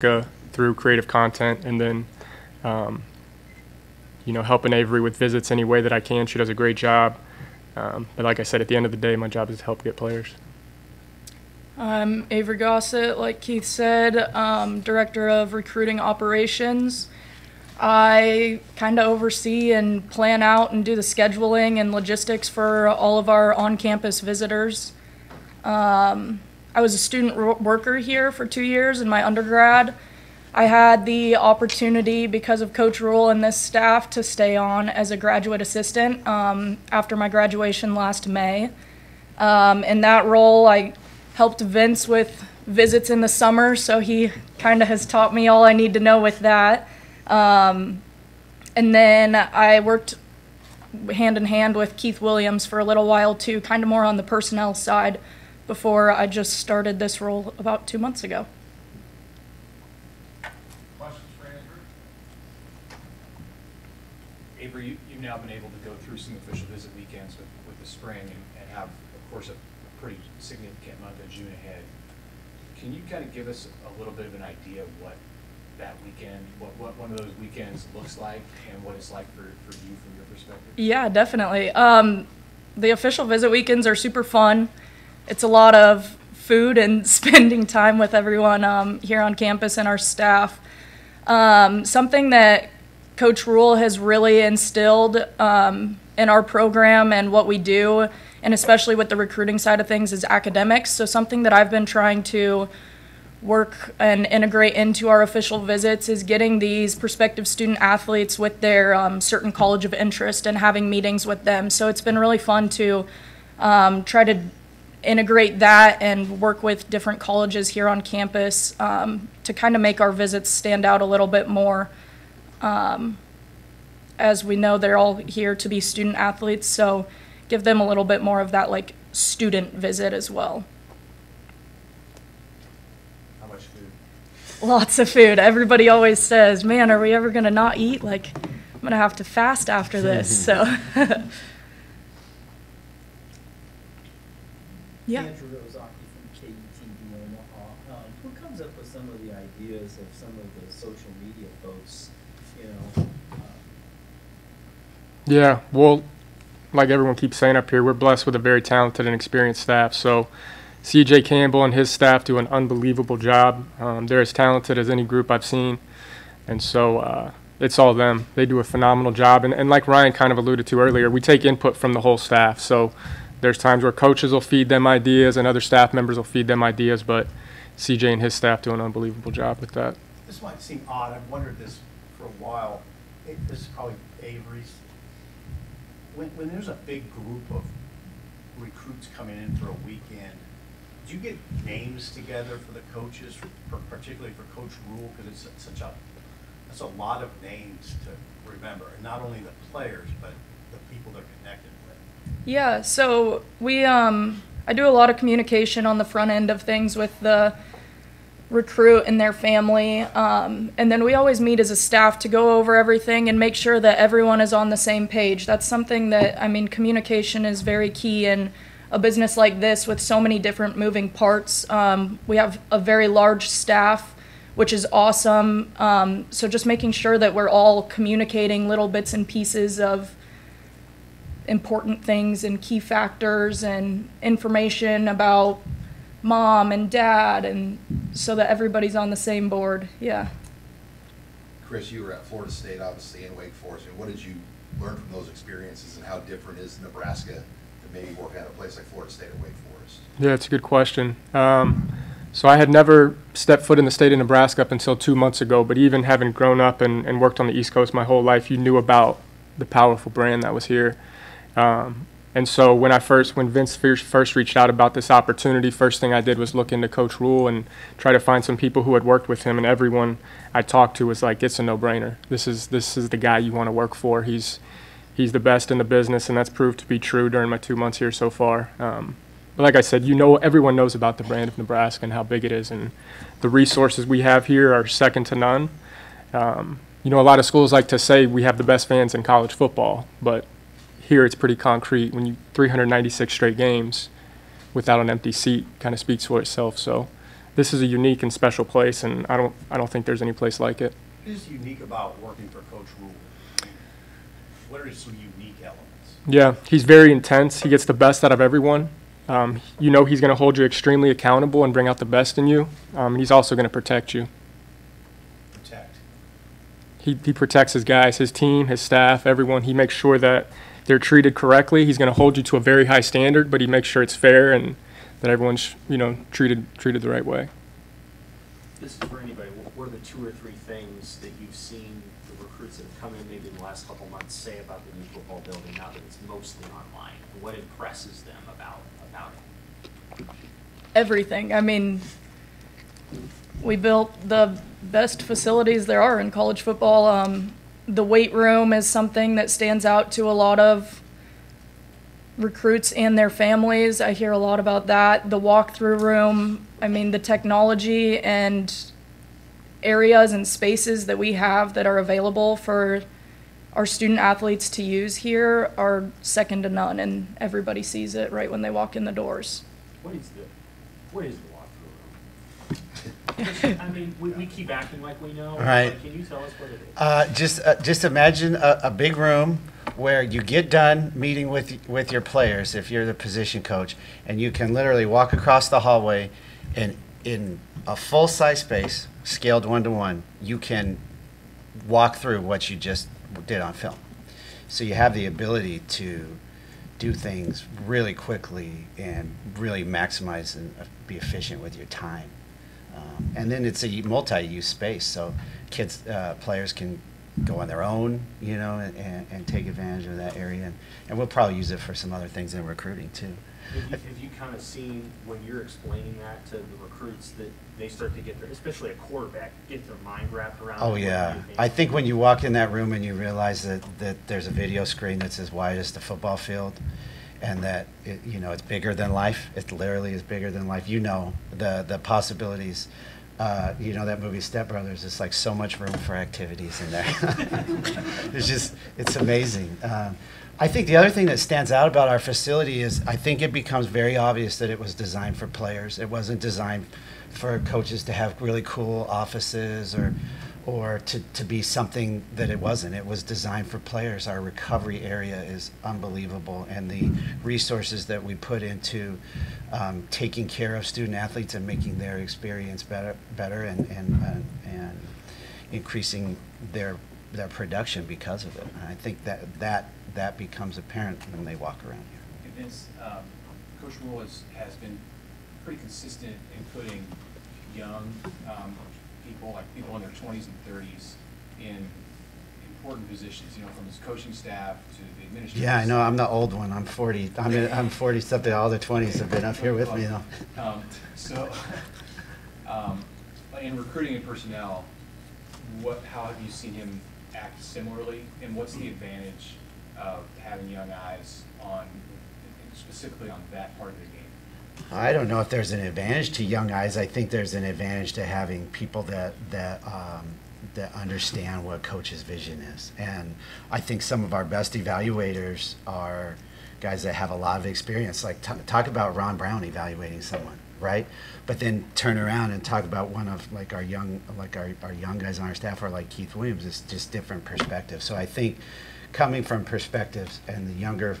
through creative content, and then helping Avery with visits any way that I can. She does a great job. But like I said, at the end of the day, my job is to help get players. I'm Avery Gossett, like Keith said, Director of Recruiting Operations. I kind of oversee and plan out and do the scheduling and logistics for all of our on-campus visitors. I was a student worker here for 2 years in my undergrad. I had the opportunity, because of Coach Rule and this staff, to stay on as a graduate assistant after my graduation last May. In that role, I helped Vince with visits in the summer, so he kind of has taught me all I need to know with that. And then I worked hand in hand with Keith Williams for a little while too, kind of more on the personnel side, before I just started this role about 2 months ago. Questions for Andrew? Avery, you've now been able to go through some official visit weekends with the spring and have, of course, a pretty significant month of June ahead. Can you kind of give us a little bit of an idea of what that weekend, what one of those weekends looks like and what it's like for you from your perspective? Yeah, definitely. The official visit weekends are super fun. It's a lot of food and spending time with everyone here on campus and our staff. Something that Coach Rule has really instilled in our program and what we do, and especially with the recruiting side of things, is academics. So something that I've been trying to work and integrate into our official visits is getting these prospective student athletes with their certain college of interest and having meetings with them. So it's been really fun to try to integrate that and work with different colleges here on campus to kind of make our visits stand out a little bit more. As we know, they're all here to be student athletes, so give them a little bit more of that like student visit as well. How much food? Lots of food. Everybody always says, man, are we ever going to not eat? Like, I'm going to have to fast after this. So, yeah. Andrew from KETV Omaha. Who comes up with some of the ideas of some of the social media posts, Yeah, well, like everyone keeps saying up here, we're blessed with a very talented and experienced staff. So CJ Campbell and his staff do an unbelievable job. They're as talented as any group I've seen. And so it's all them. They do a phenomenal job. And like Ryan kind of alluded to earlier, we take input from the whole staff. So there's times where coaches will feed them ideas and other staff members will feed them ideas, but CJ and his staff do an unbelievable job with that. This might seem odd. I've wondered this for a while. This is probably Avery's. When there's a big group of recruits coming in for a weekend, do you get names together for the coaches, particularly for Coach Rule, because it's that's a lot of names to remember, and not only the players but the people they're connected with. Yeah, so we I do a lot of communication on the front end of things with the recruit and their family, and then we always meet as a staff to go over everything and make sure that everyone is on the same page. That's something that, I mean, communication is very key in a business like this with so many different moving parts. We have a very large staff, which is awesome, so just making sure that we're all communicating little bits and pieces of important things and key factors and information about mom and dad, and so that everybody's on the same board. Yeah. Chris, you were at Florida State, obviously, and Wake Forest. I mean, what did you learn from those experiences, and how different is Nebraska to maybe work at a place like Florida State or Wake Forest? Yeah, it's a good question. So I had never stepped foot in the state of Nebraska up until 2 months ago, but even having grown up and worked on the East Coast my whole life, you knew about the powerful brand that was here. And so when Vince first reached out about this opportunity, first thing I did was look into Coach Rule and try to find some people who had worked with him, and everyone I talked to was like, it's a no-brainer. This is the guy you want to work for. He's the best in the business, and that's proved to be true during my 2 months here so far. But like I said, everyone knows about the brand of Nebraska and how big it is, and the resources we have here are second to none. A lot of schools like to say we have the best fans in college football, but here it's pretty concrete. When you 396 straight games without an empty seat kind of speaks for itself. So this is a unique and special place, and I don't think there's any place like it. What is unique about working for Coach Rule? What are some unique elements? Yeah, he's very intense. He gets the best out of everyone. You know he's going to hold you extremely accountable and bring out the best in you. He's also going to protect you. Protect. He protects his guys, his team, his staff, everyone. He makes sure that they're treated correctly. He's going to hold you to a very high standard, but he makes sure it's fair and that everyone's, treated the right way. This is for anybody. What are the 2 or 3 things that you've seen the recruits that have come in maybe in the last couple months say about the new football building now that it's mostly online? What impresses them about it? Everything. I mean, we built the best facilities there are in college football. The weight room is something that stands out to a lot of recruits and their families. I hear a lot about that. The walkthrough room, I mean, the technology and areas and spaces that we have that are available for our student athletes to use here are second to none, and everybody sees it right when they walk in the doors. What is the walkthrough room? I mean, we keep acting like we know. Right. Can you tell us what it is? Just imagine a big room where you get done meeting with your players if you're the position coach, and you can literally walk across the hallway, and in a full-size space, scaled 1-to-1, you can walk through what you just did on film. So you have the ability to do things really quickly and really maximize and be efficient with your time. And then it's a multi-use space, so kids, players can go on their own, and take advantage of that area. And we'll probably use it for some other things in recruiting too. Have you kind of seen when you're explaining that to the recruits that they start to get their, especially a quarterback, get their mind wrapped around? Oh yeah, I think when you walk in that room and you realize that there's a video screen that's as wide as the football field, and that it's bigger than life. It literally is bigger than life. The possibilities. That movie Step Brothers. It's like so much room for activities in there. It's amazing. I think the other thing that stands out about our facility is I think it becomes very obvious that it was designed for players. It wasn't designed for coaches to have really cool offices or to be something that it wasn't. It was designed for players. Our recovery area is unbelievable, and the resources that we put into taking care of student athletes and making their experience better and increasing their production because of it. And I think that becomes apparent when they walk around here. Vince, Coach Rule has been pretty consistent in putting young people in their 20s and 30s in important positions, from his coaching staff to the administration. Yeah, I know. I'm the old one. I'm 40. I'm 40 something. All the 20s have been up here with me, though. In recruiting and personnel, how have you seen him act similarly, and what's the advantage of having young eyes specifically on that part of the game? I don't know if there's an advantage to young eyes. I think there's an advantage to having people that understand what coach's vision is. And I think some of our best evaluators are guys that have a lot of experience. Like talk about Ron Brown evaluating someone, right? But then turn around and talk about one of our young guys on our staff, or like Keith Williams. It's just different perspectives. So I think coming from perspectives and the younger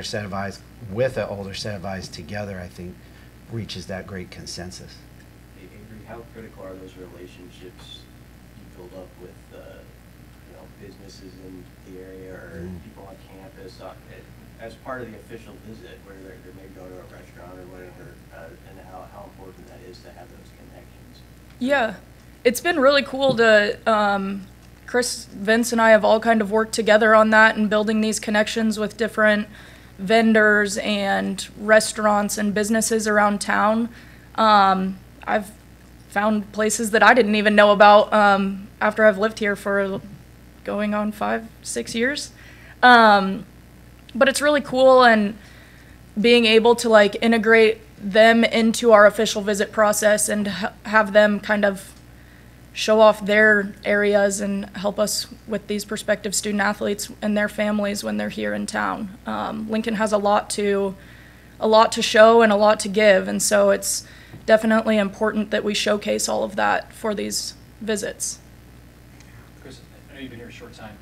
set of eyes with an older set of eyes together, I think reaches that great consensus. Hey, Avery, how critical are those relationships you build up with businesses in the area or people on campus as part of the official visit, where they may go to a restaurant or whatever, and how important that is to have those connections? Yeah, it's been really cool to Chris, Vince, and I have all kind of worked together on that and building these connections with different vendors and restaurants and businesses around town. I've found places that I didn't even know about after I've lived here for going on 5-6 years. But it's really cool, and being able to integrate them into our official visit process and have them kind of show off their areas and help us with these prospective student athletes and their families when they're here in town. Lincoln has a lot to show and a lot to give, and so it's definitely important that we showcase all of that for these visits. Chris, I know you've been here a short time,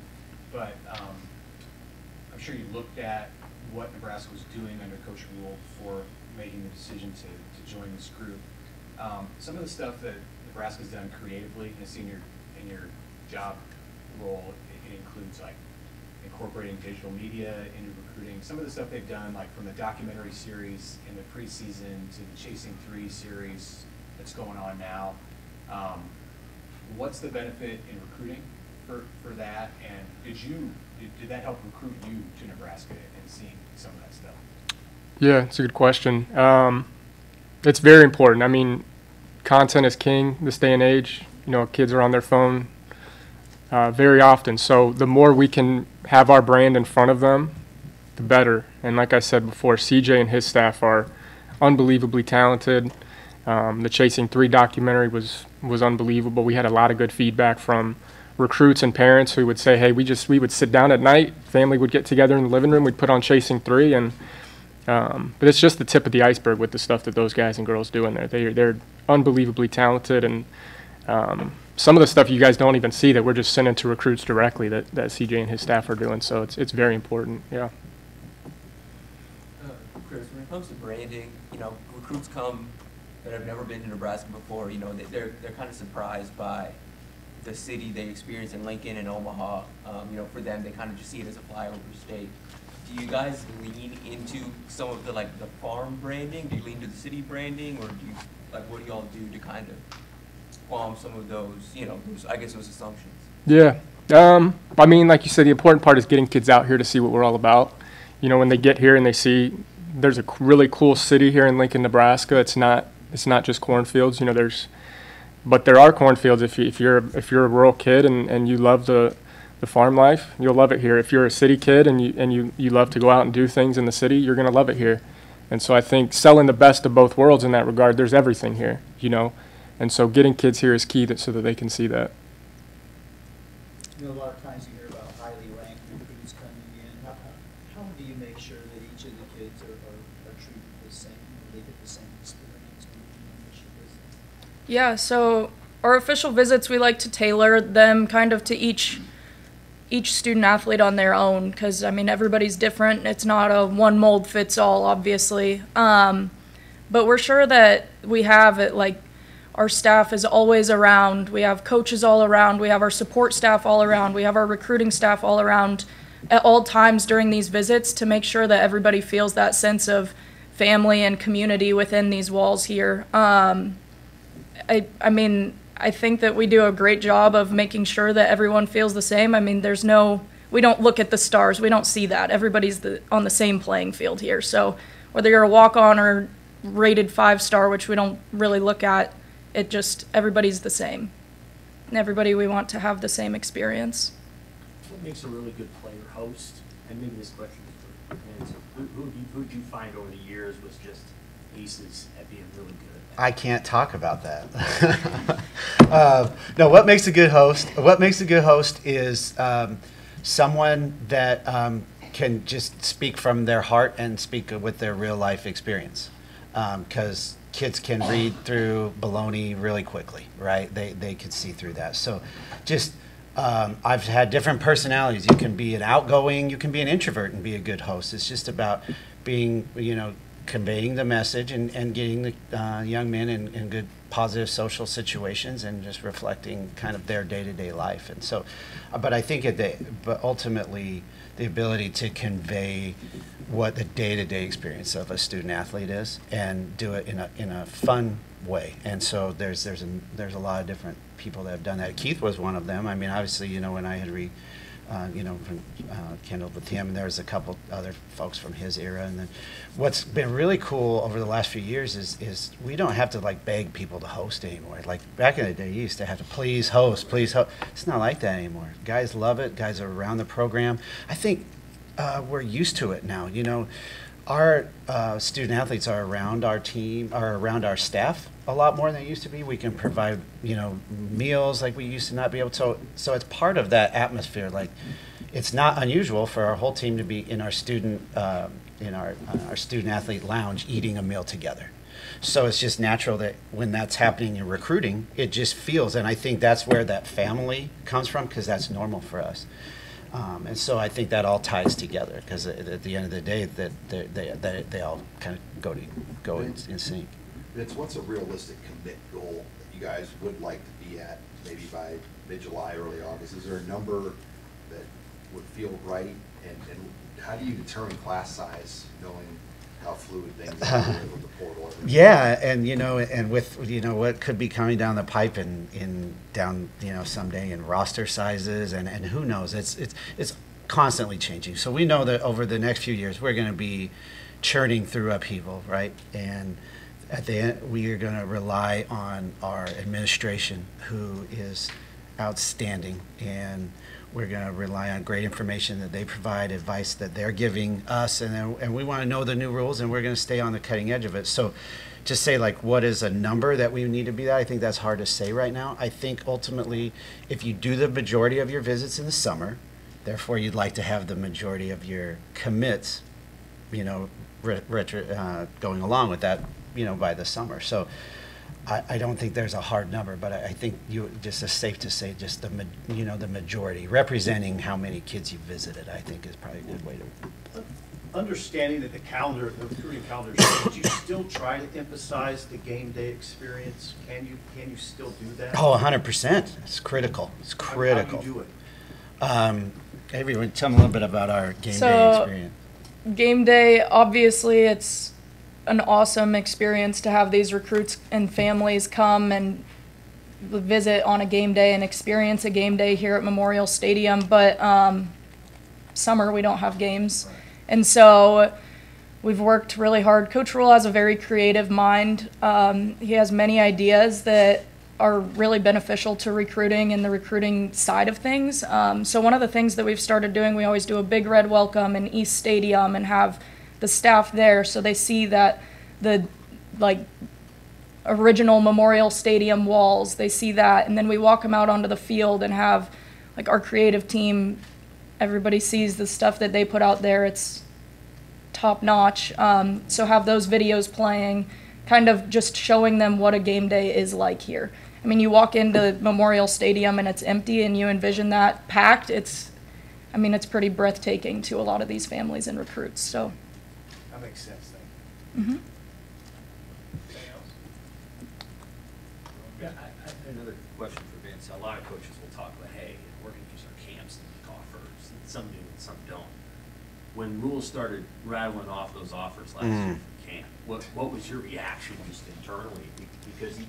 but I'm sure you looked at what Nebraska was doing under Coach Rule for making the decision to join this group. Some of the stuff that Nebraska's done creatively, and I see in your job role, it includes like incorporating digital media into recruiting. Some of the stuff they've done, like from the documentary series in the preseason to the Chasing 3 series that's going on now. What's the benefit in recruiting for that? And did that help recruit you to Nebraska and seeing some of that stuff? Yeah, it's a good question. It's very important. I mean, content is king this day and age. You know, kids are on their phone very often. So the more we can have our brand in front of them, the better. And like I said before, CJ and his staff are unbelievably talented. The Chasing 3 documentary was unbelievable. We had a lot of good feedback from recruits and parents who would say, hey, we would sit down at night, family would get together in the living room, we'd put on Chasing 3, and but it's just the tip of the iceberg with the stuff that those guys and girls do in there. They're unbelievably talented, and some of the stuff you guys don't even see that we're just sending to recruits directly that CJ and his staff are doing. So it's very important. Yeah. Chris, when it comes to branding, you know, recruits come that have never been to Nebraska before. You know, they're kind of surprised by the city they experience in Lincoln and Omaha. You know, for them, they kind of just see it as a flyover state. Do you guys lean into some of the farm branding? Do you lean to the city branding, or what do y'all do to kind of qualm some of those, you know, those assumptions? Yeah. I mean, like you said, the important part is getting kids out here to see what we're all about. You know, when they get here and they see there's a really cool city here in Lincoln, Nebraska. It's not just cornfields. You know, but there are cornfields. If you're a rural kid and you love the farm life, you'll love it here. If you're a city kid and you love to go out and do things in the city, you're gonna love it here. And so I think selling the best of both worlds in that regard. There's everything here, you know, and so getting kids here is key so that they can see that. You know, a lot of times you hear about highly ranked recruits coming in. How do you make sure that each of the kids are treated the same, and they get the same experience when you initial visit? Yeah, so our official visits, we like to tailor them kind of to each student athlete on their own, because I mean everybody's different. It's not a one mold fits all, obviously. But we're sure that we have it, like our staff is always around. We have coaches all around. We have our support staff all around. We have our recruiting staff all around at all times during these visits to make sure that everybody feels that sense of family and community within these walls here. I mean, I think that we do a great job of making sure that everyone feels the same. I mean, we don't look at the stars. We don't see that. Everybody's on the same playing field here. So whether you're a walk-on or rated 5-star, which we don't really look at, everybody's the same. And everybody, we want to have the same experience. What makes a really good player host? And maybe this question is for Vince. Who do you find over the years was just aces at being really good? I can't talk about that. No, what makes a good host? What makes a good host is someone that can just speak from their heart and speak with their real life experience. Because kids can read through baloney really quickly, right? They can see through that. So just I've had different personalities. You can be an outgoing, you can be an introvert and be a good host. It's just about being, you know, conveying the message and getting the young men in good positive social situations and just reflecting kind of their day-to-day life. And so, but I think but ultimately the ability to convey what the day-to-day experience of a student athlete is and do it in a fun way. And so there's a lot of different people that have done that. Keith was one of them. I mean, obviously, you know, when I had kindled with him, and there's a couple other folks from his era. And then what's been really cool over the last few years is we don't have to beg people to host anymore. Like back in the day, you used to have to please host. It's not like that anymore. Guys love it. Guys are around the program. I think we're used to it now. You know, our student athletes are around our team, are around our staff a lot more than they used to be. We can provide, you know, meals like we used to not be able to. So it's part of that atmosphere. Like, it's not unusual for our whole team to be in our student student athlete lounge eating a meal together. So it's just natural that when that's happening in recruiting, it just feels, and I think that's where that family comes from, because that's normal for us. And so I think that all ties together, because at the end of the day, that they all kind of go in sync. Vince, what's a realistic commit goal that you guys would like to be at, maybe by mid-July, early August? Is there a number that would feel right? And how do you determine class size, knowing how fluid things are with the portal? Yeah, and and with what could be coming down the pipe in someday in roster sizes, and who knows? It's constantly changing. So we know that over the next few years we're going to be churning through upheaval, right? And at the end, we are going to rely on our administration, who is outstanding, and we're going to rely on great information that they provide, advice that they're giving us, and we want to know the new rules, and we're going to stay on the cutting edge of it. So just say, like, what is a number that we need to be at? I think that's hard to say right now. I think ultimately, if you do the majority of your visits in the summer, therefore you'd like to have the majority of your commits, going along with that, by the summer. So I don't think there's a hard number, but I think it's safe to say just the majority, representing how many kids you visited, I think is probably a good way to. Understanding that the recruiting calendar, did you still try to emphasize the game day experience? Can you still do that? Oh, 100%. It's critical. It's critical. How do you do it? Everyone, tell me a little bit about our game day experience. Game day, obviously, it's an awesome experience to have these recruits and families come and visit on a game day and experience a game day here at Memorial Stadium. But summer, we don't have games. Right. And so we've worked really hard. Coach Rule has a very creative mind. He has many ideas that are really beneficial to recruiting and the recruiting side of things. So one of the things that we've started doing, we always do a big red welcome in East Stadium and have the staff there so they see that the original Memorial Stadium walls, they see that, and then we walk them out onto the field and have our creative team, everybody sees the stuff that they put out there. It's top notch. So have those videos playing, kind of just showing them what a game day is like here. I mean, you walk into Memorial Stadium and it's empty and you envision that packed. It's pretty breathtaking to a lot of these families and recruits. So that makes sense. Thank you. Mm-hmm. Anything else? Yeah, I have another question for Vince. A lot of coaches will talk about, hey, we're going to use our camps to make offers. Some do and some don't. When Rule started rattling off those offers last year from camp, what was your reaction just internally? Because he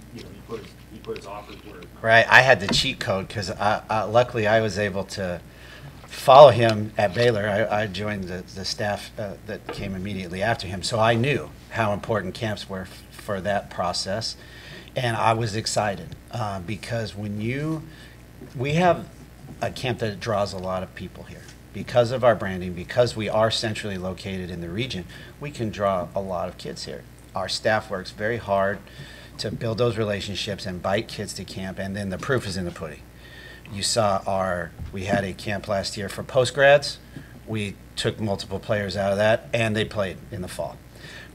put his offers where. Right, I had the cheat code because luckily I was able to follow him at Baylor. I joined the staff that came immediately after him, so I knew how important camps were for that process, and I was excited because we have a camp that draws a lot of people here. Because of our branding, because we are centrally located in the region, we can draw a lot of kids here. Our staff works very hard to build those relationships and invite kids to camp, and then the proof is in the pudding. You saw we had a camp last year for post-grads. We took multiple players out of that, and they played in the fall.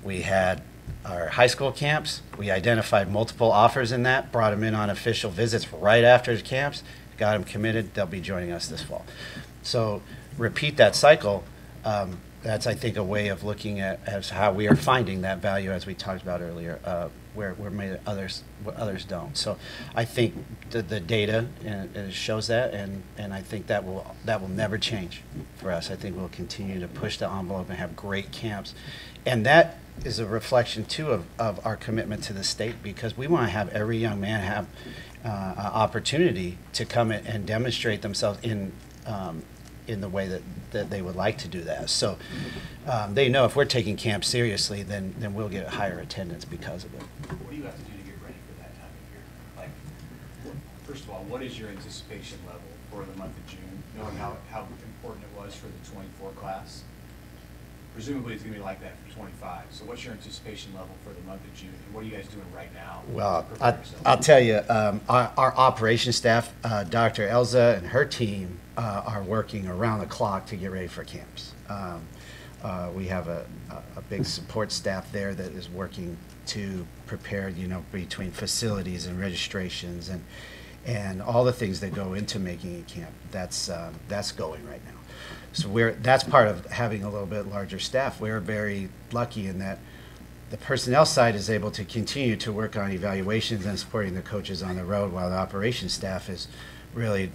We had our high school camps. We identified multiple offers in that, brought them in on official visits right after the camps, got them committed. They'll be joining us this fall. So repeat that cycle. That's, I think, a way of looking at as how we are finding that value, as we talked about earlier, where others don't. So I think the data shows that, and I think that will never change for us. I think we'll continue to push the envelope and have great camps, and that is a reflection too of our commitment to the state, because we want to have every young man have an opportunity to come and demonstrate themselves in the way that they would like to do that. So they know if we're taking camp seriously, then we'll get higher attendance because of it. What do you have to do to get ready for that time of year? First of all, what is your anticipation level for the month of June, knowing how important it was for the 24 class? Presumably it's going to be like that for 25. So what's your anticipation level for the month of June? And what are you guys doing right now? Well, I'll tell you, our operations staff, Dr. Elza and her team are working around the clock to get ready for camps. We have a big support staff there that is working to prepare, you know, between facilities and registrations and all the things that go into making a camp. That's going right now. So that's part of having a little bit larger staff. We're very lucky in that the personnel side is able to continue to work on evaluations and supporting the coaches on the road, while the operations staff is really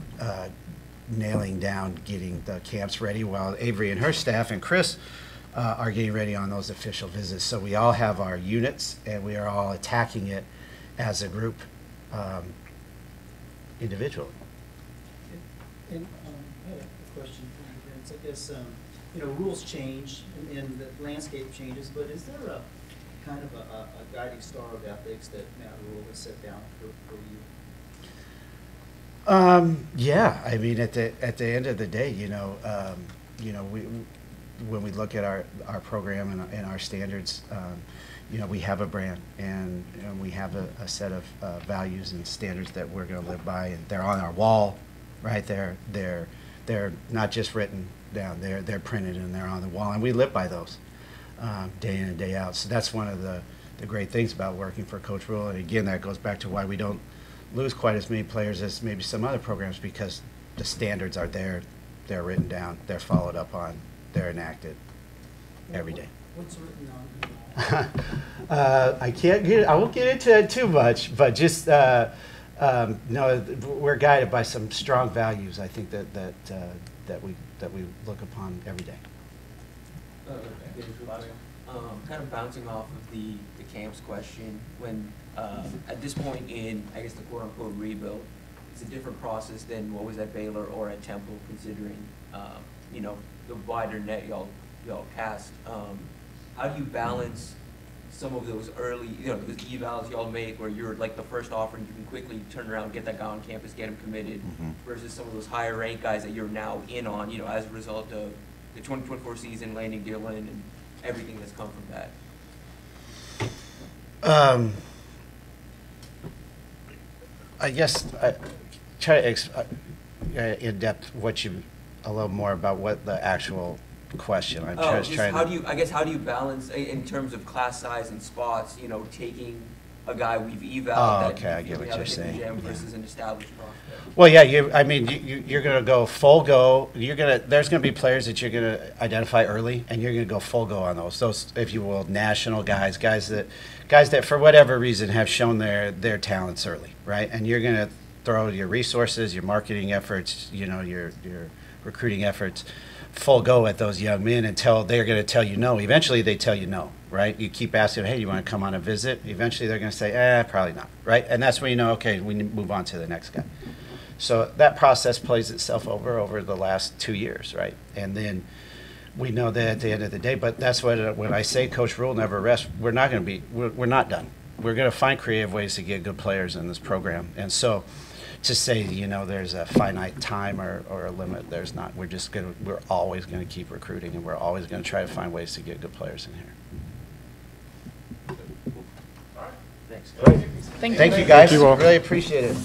nailing down getting the camps ready, while Avery and her staff and Chris are getting ready on those official visits. So we all have our units, and we are all attacking it as a group individually. And I had a question for you, Vince. I guess, you know, rules change and the landscape changes, but is there a kind of a guiding star of ethics that Matt Rule has set down for you? Yeah, I mean, at the end of the day, you know, when we look at our program and our standards, you know, we have a brand and we have a set of values and standards that we're going to live by, and they're on our wall, right? They're not just written down; they're printed and they're on the wall, and we live by those day in and day out. So that's one of the great things about working for Coach Rule. And again, that goes back to why we don't lose quite as many players as maybe some other programs, because the standards are there, they're written down, they're followed up on, they're enacted every day. What's written on the wall? I won't get into it too much, but just no, we're guided by some strong values. I think that we look upon every day. Kind of bouncing off of the camps question, when at this point in, I guess, the quote-unquote rebuild, it's a different process than what was at Baylor or at Temple, considering, you know, the wider net y'all cast. How do you balance some of those early, you know, those evals y'all make where you're like the first offer and you can quickly turn around, get that guy on campus, get him committed, versus some of those higher ranked guys that you're now in on, you know, as a result of the 2024 season, landing Dylan and everything that's come from that? I guess I try to in depth a little more about what the actual question. I'm just trying how do you balance in terms of class size and spots? You know, taking a guy we've evaled okay, I get what you're saying. Versus an established prospect. Well, yeah, you're going to go full go. There's going to be players that you're going to identify early, and you're going to go full go on those, if you will, national guys that for whatever reason have shown their talents early, right? And you're going to throw your resources, your marketing efforts, you know, your recruiting efforts, full go at those young men until they're going to tell you no. Eventually, they tell you no, right? You keep asking, hey, you want to come on a visit? Eventually, they're going to say, probably not, right? And that's when you know, okay, we move on to the next guy. So that process plays itself over the last 2 years, right? And then we know that at the end of the day, but that's what when I say Coach Rule never rests, we're not done. We're going to find creative ways to get good players in this program. And so to say, you know, there's a finite time or a limit, there's not. We're always going to keep recruiting, and we're always going to try to find ways to get good players in here. Thanks. Thank you, guys. Thank you all. Really appreciate it.